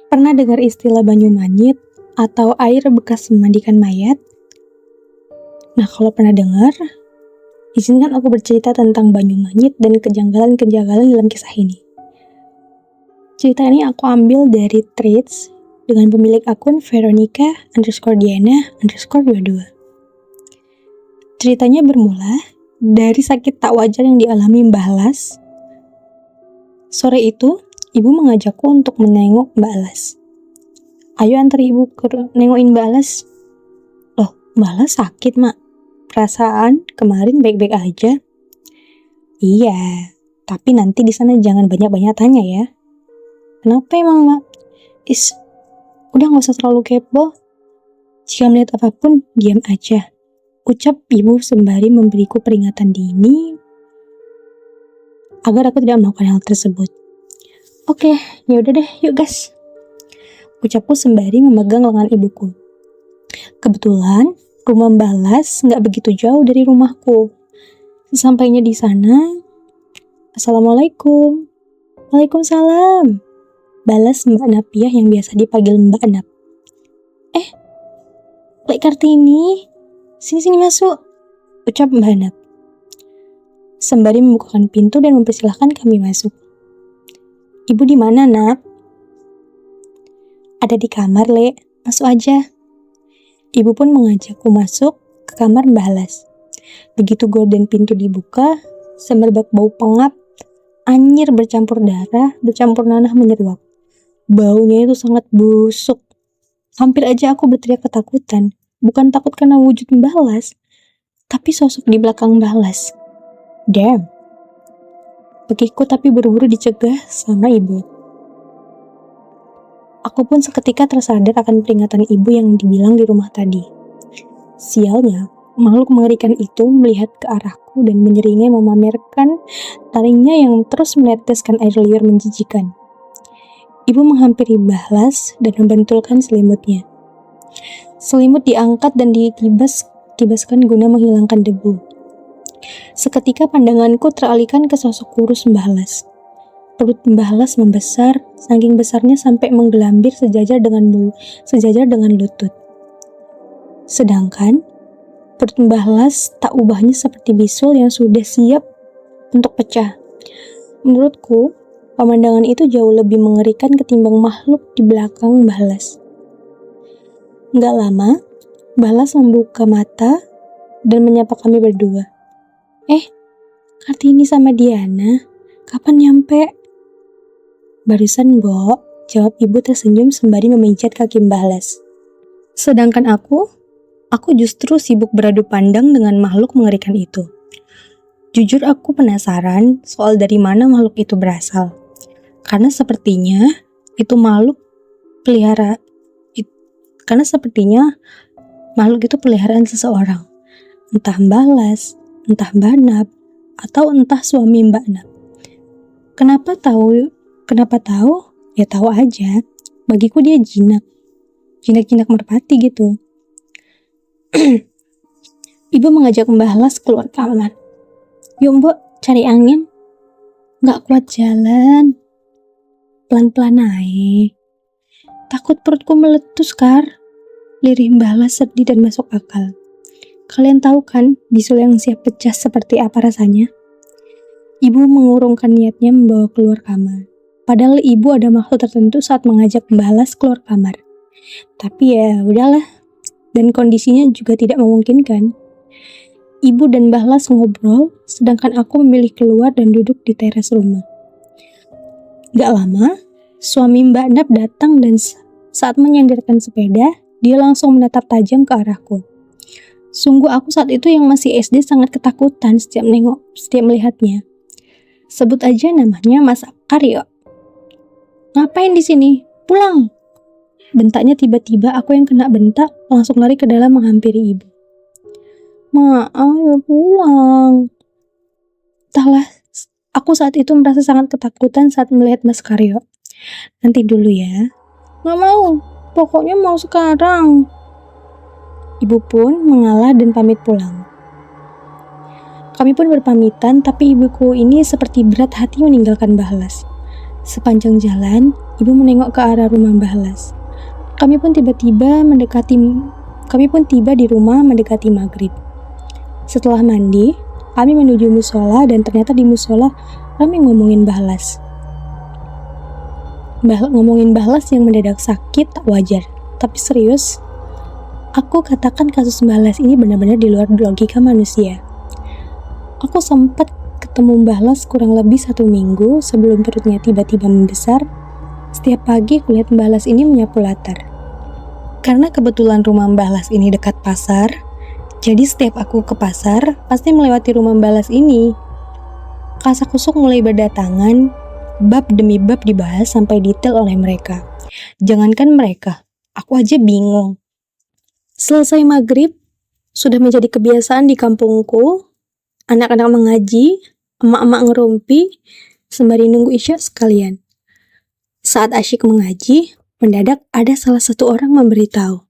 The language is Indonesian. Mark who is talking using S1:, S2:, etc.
S1: Pernah dengar istilah banyu manyit atau air bekas memandikan mayat? Nah, kalau pernah dengar, izinkan aku bercerita tentang banyu manyit dan kejanggalan-kejanggalan dalam kisah ini. Cerita ini aku ambil dari threads dengan pemilik akun Veronica_Diana_22. Ceritanya bermula dari sakit tak wajar yang dialami Mbah Las. Sore itu, ibu mengajakku untuk menengok Mbak Las. Ayo antar ibu nengokin Mbak Las. Loh, Mbak Las sakit, Mak. Perasaan kemarin baik-baik aja. Iya, tapi nanti di sana jangan banyak-banyak tanya ya. Kenapa emang, Mak? Udah gak usah terlalu kepo. Jika melihat apapun, diam aja. Ucap ibu sembari memberiku peringatan dini agar aku tidak melakukan hal tersebut. Oke, yaudah deh, yuk guys. Ucapku sembari memegang lengan ibuku. Kebetulan, rumah Mbak Las gak begitu jauh dari rumahku. Sesampainya di sana, Assalamualaikum. Waalaikumsalam. Balas Mbak Napiah yang biasa dipanggil Mbak Nap. Lek Kartini, sini masuk, ucap Mbak Nap. Sembari membukakan pintu dan mempersilahkan kami masuk. Ibu di mana, Nap? Ada di kamar, Lek. Masuk aja. Ibu pun mengajakku masuk ke kamar Mbah Las. Begitu gorden pintu dibuka, semerbak bau pengap, anyir bercampur darah, bercampur nanah menyeruak. Baunya itu sangat busuk. Hampir aja aku berteriak ketakutan. Bukan takut karena wujud Mbah Las, tapi sosok di belakang Mbah Las. Damn. Pikirku tapi buru-buru dicegah sama ibu. Aku pun seketika tersadar akan peringatan ibu yang dibilang di rumah tadi. Sialnya, makhluk mengerikan itu melihat ke arahku dan menyeringai memamerkan taringnya yang terus meneteskan air liur menjijikan. Ibu menghampiri Mbah Las dan membentulkan selimutnya. Selimut diangkat dan ditibaskan guna menghilangkan debu. Seketika pandanganku teralihkan ke sosok kurus Mbah Las. Perut Mbah Las membesar, saking besarnya sampai menggelambir sejajar dengan lutut. Sedangkan perut Mbah Las tak ubahnya seperti bisul yang sudah siap untuk pecah. Menurutku, pemandangan itu jauh lebih mengerikan ketimbang makhluk di belakang Mbah Las. Nggak lama, Mbah Las membuka mata dan menyapa kami berdua. Kartini sama Diana, kapan nyampe? Barusan, Mbok, jawab ibu tersenyum sembari memijat kaki Mbah Las. Sedangkan aku justru sibuk beradu pandang dengan makhluk mengerikan itu. Jujur aku penasaran soal dari mana makhluk itu berasal. Karena sepertinya makhluk itu peliharaan seseorang. Entah Mbah Las, entah Mbak Nap, atau entah suami Mbak Nap. Kenapa tahu? Ya tahu aja. Bagiku dia jinak merpati gitu. Ibu mengajak Mbah Las keluar kamar. Yuk Mbok, cari angin. Gak kuat jalan. Pelan-pelan aja. Takut perutku meletus, Kar. Lirih Mbah Las sedih dan masuk akal. Kalian tahu kan bisul yang siap pecah seperti apa rasanya? Ibu mengurungkan niatnya membawa keluar kamar. Padahal ibu ada maksud tertentu saat mengajak Mbah Las keluar kamar. Tapi ya udahlah. Dan kondisinya juga tidak memungkinkan. Ibu dan Mbah Las ngobrol, sedangkan aku memilih keluar dan duduk di teras rumah. Gak lama, suami Mbak Nap datang dan saat menyandarkan sepeda, dia langsung menatap tajam ke arahku. Sungguh aku saat itu yang masih SD sangat ketakutan setiap melihatnya. Sebut aja namanya Mas Aryo. Ngapain di sini? Pulang! Bentaknya tiba-tiba aku yang kena bentak langsung lari ke dalam menghampiri ibu. Maaf, pulang. Entahlah, aku saat itu merasa sangat ketakutan saat melihat Mas Karyo. Nanti dulu ya. Gak mau, pokoknya mau sekarang. Ibu pun mengalah dan pamit pulang. Kami pun berpamitan, tapi ibuku ini seperti berat hati meninggalkan Mbah Las. Sepanjang jalan, ibu menengok ke arah rumah Mbah Las. Kami pun tiba di rumah mendekati maghrib. Setelah mandi, kami menuju musola dan ternyata di musola kami ngomongin Mbah Las. Ngomongin Mbah Las yang mendadak sakit tak wajar. Tapi serius, aku katakan kasus Mbah Las ini benar-benar di luar logika manusia. Aku sempat ketemu Mbah Las kurang lebih 1 minggu sebelum perutnya tiba-tiba membesar. Setiap pagi kulihat Mbah Las ini menyapu latar. Karena kebetulan rumah Mbah Las ini dekat pasar, jadi setiap aku ke pasar, pasti melewati rumah Mbah Las ini. Kasak-kusuk mulai berdatangan, bab demi bab dibahas sampai detail oleh mereka. Jangankan mereka, aku aja bingung. Selesai maghrib, sudah menjadi kebiasaan di kampungku, anak-anak mengaji, emak-emak ngerumpi, sembari nunggu isya sekalian. Saat asyik mengaji, mendadak ada salah satu orang memberitahu,